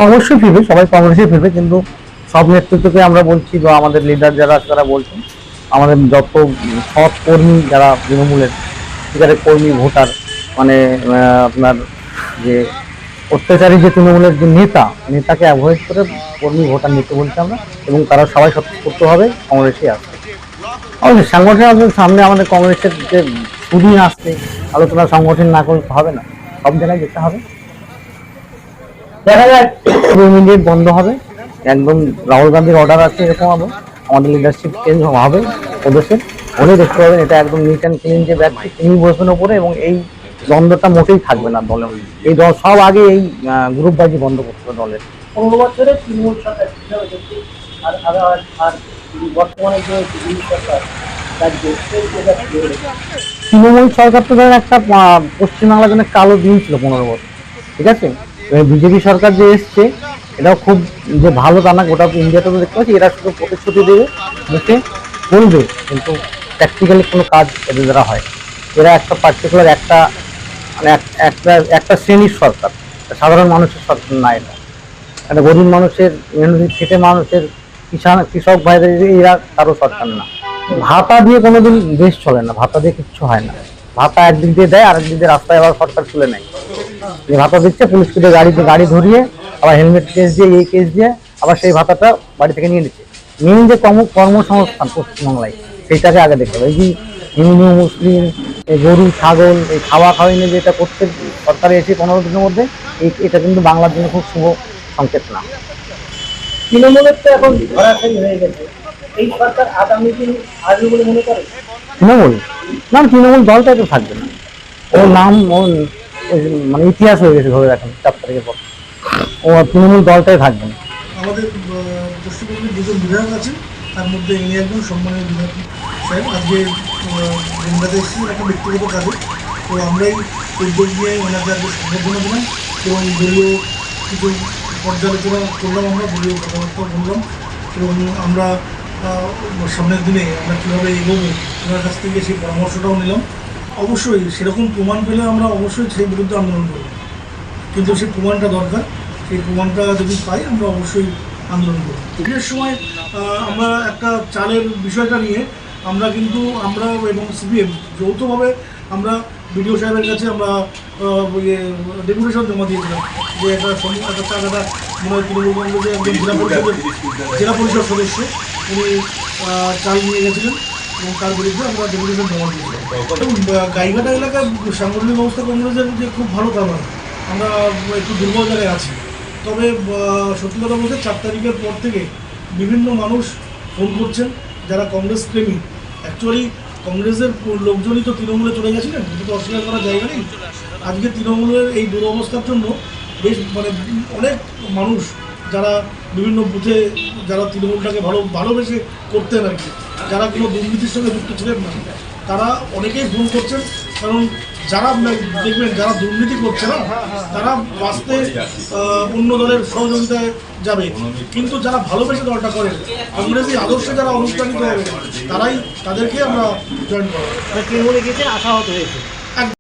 অবশ্যই ফিরবে, সবাই কংগ্রেসে ফিরবে, কিন্তু সব নেতৃত্বকে আমরা বলছি বা আমাদের লিডার যারা তারা বলছেন আমাদের যত সৎ কর্মী যারা তৃণমূলের সত্যিকারের কর্মী ভোটার, মানে আপনার যে অত্যাচারী যে তৃণমূলের যে নেতাকে অ্যাভয়েড করে কর্মী ভোটার নিতে বলছি আমরা, এবং তারা সবাই স্বতঃস্ফূর্ত হবে কংগ্রেসে আসবে। আমাদের সাংগঠনিক সামনে আমাদের কংগ্রেসের যে সুদিন আসছে, আলোচনা সংগঠন না করতে হবে না, সব জায়গায় যেতে হবে। দেখা যায় ইমিডিয়েট বন্ধ হবে, একদম রাহুল গান্ধীর অর্ডার আছে এরকম হবে, আমাদের লিডারশিপ চেঞ্জ হবে প্রদেশের, হলে দেখতে পাবেন এটা একদম নিট অ্যান্ড ক্লিন যে ব্যক্তি তিনি বসবেন ওপরে, এবং এই দ্বন্দ্বটা মোটেই থাকবে না দলে। এই দল সব আগে এই গ্রুপবাজি বন্ধ করতে হবে দলের। 15 বছরে তৃণমূল সরকার আর বর্তমানে যে সরকার তৃণমূল সরকার তো ধরেন একটা পশ্চিমবাংলার জন্য কালো দিন ছিল 15 বছর, ঠিক আছে। বিজেপি সরকার যে এসছে এটাও খুব যে ভালো তা না, গোটা ইন্ডিয়াতে তো দেখতে পাচ্ছি এরা শুধু প্রতিশ্রুতি দেবে, মুখে বলবে, কিন্তু প্র্যাকটিক্যালি কোনো কাজ এদের দ্বারা হয়। এরা একটা পার্টিকুলার একটা মানে একটা একটা শ্রেণীর সরকার, সাধারণ মানুষের সরকার না, এটা একটা গরিব মানুষের মেহনতি খেটে মানুষের কৃষক ভাইদের এরা কারো সরকার না। ভাতা দিয়ে কোনোদিন দেশ চলে না, ভাতা দিয়ে কিচ্ছু হয় না। ভাতা একদিক দিয়ে দেয়, আরেক দিক দিয়ে রাস্তায় আবার সরকার তুলে নেয়। যে ভাতা দিচ্ছে পুলিশকে গাড়ি ধরিয়ে আবার হেলমেট কেস দিয়ে এই কেস দিয়ে আবার সেই ভাতাটা বাড়ি থেকে নিয়ে নিচ্ছে। মেন যে কর্মসংস্থান পশ্চিমবাংলায় সেইটাকে আগে দেখতে হবে। এই যে হিন্দু মুসলিম এই গরু ছাগল এই খাওয়াই নিয়ে যেটা করতে সরকারে এসে 15 দিনের মধ্যে, এটা কিন্তু বাংলার জন্য খুব শুভ সংকেত না। তৃণমূলের তো এখন ধরাশায়ী হয়ে গেছে, এই সরকার আগামী দিন আসবে বলে মনে করে? তৃণমূল না, তৃণমূল দলটাই তো থাকবে না, ওর নাম মানে ইতিহাস হয়ে গেছে ধরে রাখেন 4 তারিখের পর, ও তৃণমূল দলটাই থাকবে না। আমাদের পশ্চিমবঙ্গের দুজন বিধায়ক আছেন, তার মধ্যে ইনি একজন সম্মানীয় বিধায়ক সাহেব আজকে বেঙ্গাতে এসেছেন একটা ব্যক্তিগত কাজে। তো আমরাই উদ্যোগ নিয়ে ওনাকে আজকে সম্বর্ধনা দিলাম এবং দলীয় কিছু পর্যালোচনা করলাম, আমরা দলীয় কথাবার্তা বললাম এবং আমরা সামনের দিনে আমরা কীভাবে এগোবো ওনার কাছ থেকে সেই পরামর্শটাও নিলাম। অবশ্যই সেরকম প্রমাণ পেলে আমরা অবশ্যই সেই বিরুদ্ধে আন্দোলন করব, কিন্তু সেই প্রমাণটা দরকার। সেই প্রমাণটা যদি পাই আমরা অবশ্যই আন্দোলন করব। এর সময় আমরা একটা চালের বিষয়টা নিয়ে আমরা এবং সিপিএম যৌথভাবে আমরা বিডিও সাহেবের কাছে আমরা ডেপুটেশন জমা দিয়েছিলাম যে একটা চাল মনে হয় তৃণমূল কংগ্রেসের একজন জেলা পরিষদ সদস্য উনি চাল নিয়ে গেছিলেন এবং তার বিরুদ্ধে আমরা ডেপুটেশন জমা দিয়েছিলাম। এবং গাইঘাটা এলাকার সাংগঠনিক ব্যবস্থা কংগ্রেসের যে খুব ভালো তা নয়, আমরা একটু দুর্বল জায়গায় আছি। তবে সত্যি কথা বলতে 4 তারিখের পর থেকে বিভিন্ন মানুষ ফোন করছেন যারা কংগ্রেস প্রেমী। অ্যাকচুয়ালি কংগ্রেসের লোকজনই তো তৃণমূলে চলে গেছিলেন, এটা তো অস্বীকার করার জায়গা নেই। আজকে তৃণমূলের এই দুরবস্থার জন্য বেশ অনেক মানুষ যারা বিভিন্ন বুথে যারা তৃণমূলটাকে ভালোবেসে করতেন আর কি, যারা কোনো দুর্নীতির সঙ্গে যুক্ত ছিলেন না, তারা অনেকেই ফোন করছেন। কারণ যারা দেখবেন যারা দুর্নীতি করছে না তারা বাঁচতে অন্য দলের সহযোগিতায় যাবে, কিন্তু যারা ভালোবেসে দলটা করেন কংগ্রেসী আদর্শে যারা অনুপ্রাণিত হবে তাদেরকে আমরা জয়েন করবো। তৃণমূলে গেছে আশাহত হয়েছে।